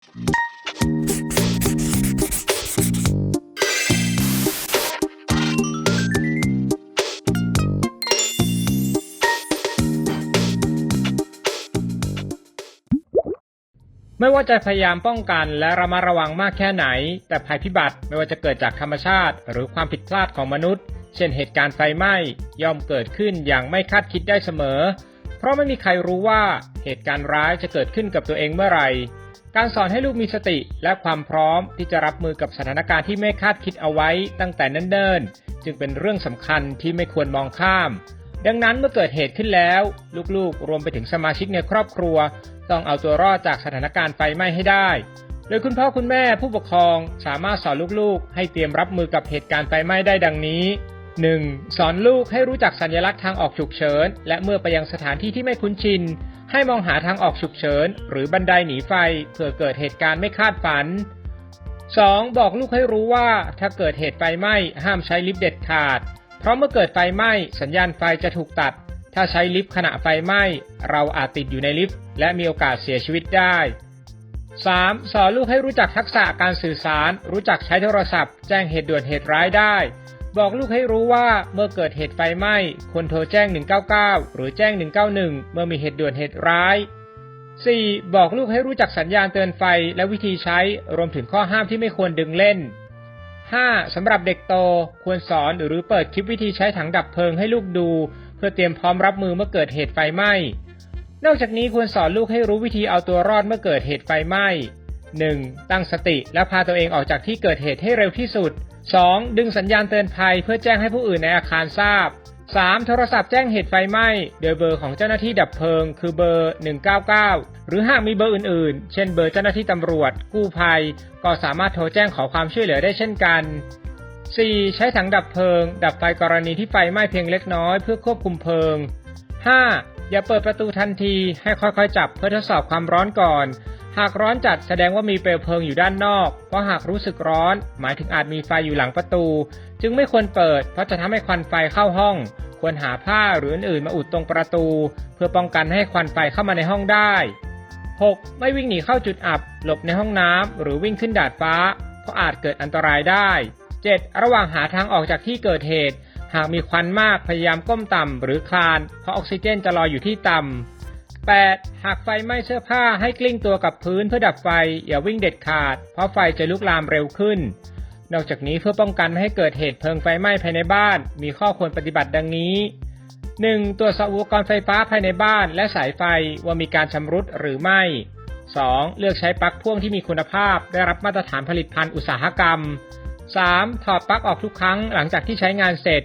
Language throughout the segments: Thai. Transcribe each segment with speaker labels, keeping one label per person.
Speaker 1: ไม่ว่าจะพยายามป้องกันและระมัดระวังมากแค่ไหนแต่ภัยพิบัติไม่ว่าจะเกิดจากธรรมชาติหรือความผิดพลาดของมนุษย์เช่นเหตุการณ์ไฟไหม้ย่อมเกิดขึ้นอย่างไม่คาดคิดได้เสมอเพราะไม่มีใครรู้ว่าเหตุการณ์ร้ายจะเกิดขึ้นกับตัวเองเมื่อไหร่การสอนให้ลูกมีสติและความพร้อมที่จะรับมือกับสถานการณ์ที่ไม่คาดคิดเอาไว้ตั้งแต่เนิ่นๆจึงเป็นเรื่องสำคัญที่ไม่ควรมองข้ามดังนั้นเมื่อเกิดเหตุขึ้นแล้วลูกๆรวมไปถึงสมาชิกในครอบครัวต้องเอาตัวรอดจากสถานการณ์ไฟไหม้ให้ได้โดยคุณพ่อคุณแม่ผู้ปกครองสามารถสอนลูกๆให้เตรียมรับมือกับเหตุการณ์ไฟไหม้ได้ดังนี้ 1. สอนลูกให้รู้จักสัญลักษณ์ทางออกฉุกเฉินและเมื่อไปยังสถานที่ที่ไม่คุ้นชินให้มองหาทางออกฉุกเฉินหรือบันไดหนีไฟเผื่อเกิดเหตุการณ์ไม่คาดฝัน 2. บอกลูกให้รู้ว่าถ้าเกิดเหตุไฟไหม้ห้ามใช้ลิฟต์เด็ดขาดเพราะเมื่อเกิดไฟไหม้สัญญาณไฟจะถูกตัดถ้าใช้ลิฟต์ขณะไฟไหม้เราอาจติดอยู่ในลิฟต์และมีโอกาสเสียชีวิตได้ 3. สอนลูกให้รู้จักทักษะการสื่อสารรู้จักใช้โทรศัพท์แจ้งเหตุด่วนเหตุร้ายได้บอกลูกให้รู้ว่าเมื่อเกิดเหตุไฟไหม้ควรโทรแจ้ง199หรือแจ้ง191เมื่อมีเหตุด่วนเหตุร้าย 4. บอกลูกให้รู้จักสัญญาณเตือนไฟและวิธีใช้รวมถึงข้อห้ามที่ไม่ควรดึงเล่น 5. สำหรับเด็กโตควรสอนหรือเปิดคลิปวิธีใช้ถังดับเพลิงให้ลูกดูเพื่อเตรียมพร้อมรับมือเมื่อเกิดเหตุไฟไหม้นอกจากนี้ควรสอนลูกให้รู้วิธีเอาตัวรอดเมื่อเกิดเหตุไฟไหม้ 1. ตั้งสติและพาตัวเองออกจากที่เกิดเหตุให้เร็วที่สุด 2. ดึงสัญญาณเตือนภัยเพื่อแจ้งให้ผู้อื่นในอาคารทราบ 3. โทรศัพท์แจ้งเหตุไฟไหม้โดยเบอร์ของเจ้าหน้าที่ดับเพลิงคือเบอร์199หรือหากมีเบอร์อื่นๆเช่นเบอร์เจ้าหน้าที่ตำรวจกู้ภัยก็สามารถโทรแจ้งขอความช่วยเหลือได้เช่นกัน 4. ใช้ถังดับเพลิงดับไฟกรณีที่ไฟไหม้เพียงเล็กน้อยเพื่อควบคุมเพลิง 5. อย่าเปิดประตูทันทีให้ค่อยๆจับเพื่อทดสอบความร้อนก่อนหากร้อนจัดแสดงว่ามีเปลวเพลิงอยู่ด้านนอกเพราะหากรู้สึกร้อนหมายถึงอาจมีไฟอยู่หลังประตูจึงไม่ควรเปิดเพราะจะทำให้ควันไฟเข้าห้องควรหาผ้าหรืออื่นๆมาอุดตรงประตูเพื่อป้องกันให้ควันไฟเข้ามาในห้องได้ 6. ไม่วิ่งหนีเข้าจุดอับหลบในห้องน้ำหรือวิ่งขึ้นดาดฟ้าเพราะอาจเกิดอันตรายได้ 7. ระหว่างหาทางออกจากที่เกิดเหตุหากมีควันมากพยายามก้มต่ำหรือคลานเพราะออกซิเจนจะลอยอยู่ที่ต่ำ 8. หากไฟไหม้เสื้อผ้าให้กลิ้งตัวกับพื้นเพื่อดับไฟอย่าวิ่งเด็ดขาดเพราะไฟจะลุกลามเร็วขึ้นนอกจากนี้เพื่อป้องกันไม่ให้เกิดเหตุเพลิงไฟไหม้ภายในบ้านมีข้อควรปฏิบัติดังนี้ 1. ตรวจสอบอุปกรณ์ไฟฟ้าภายในบ้านและสายไฟว่ามีการชำรุดหรือไม่ 2. เลือกใช้ปลั๊กพ่วงที่มีคุณภาพได้รับมาตรฐานผลิตภัณฑ์อุตสาหกรรม 3. ถอดปลั๊กออกทุกครั้งหลังจากที่ใช้งานเสร็จ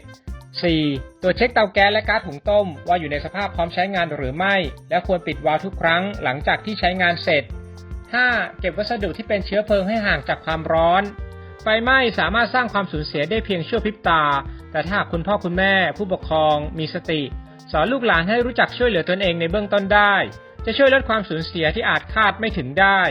Speaker 1: 4. ตรวจเช็คเตาแก๊สและก๊าซหุงต้มว่าอยู่ในสภาพพร้อมใช้งานหรือไม่และควรปิดวาล์วทุกครั้งหลังจากที่ใช้งานเสร็จ 5. เก็บวัสดุที่เป็นเชื้อเพลิงให้ห่างจากความร้อนไฟไหม้สามารถสร้างความสูญเสียได้เพียงชั่วพริบตาแต่ถ้าคุณพ่อคุณแม่ผู้ปกครองมีสติสอนลูกหลานให้รู้จักช่วยเหลือตนเองในเบื้องต้นได้จะช่วยลดความสูญเสียที่อาจคาดไม่ถึงได้